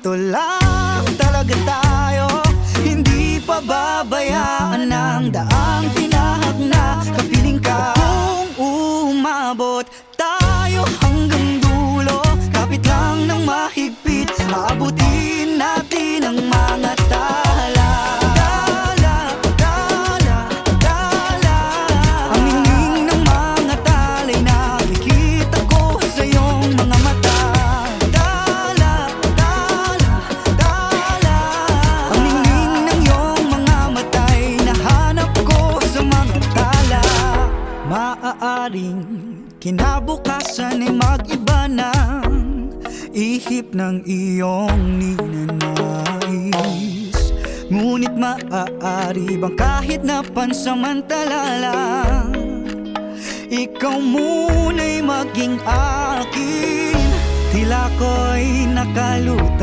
Ganito lang talaga tayo, hindi pababayaan ng daang tinahak na kapiling ka. Kung umabot tayo hanggang dulo, kapit lang ng mahigpit, aabutin natin ang mga tala. Tala, tala, tala. Ang ningning ng mga tala'y nakikita ko sa iyong mga mata. Tala, tala, tala. Ang ningning ng iyong mga mata'y nahanap ko sa mga tala. Maaaring kinabukasan ay mag-iba ng ihip ng iyong ninanais. Ngunit maaari bang kahit na pansamantala lang, ikaw muna'y maging akin? Tila ko'y nakalutang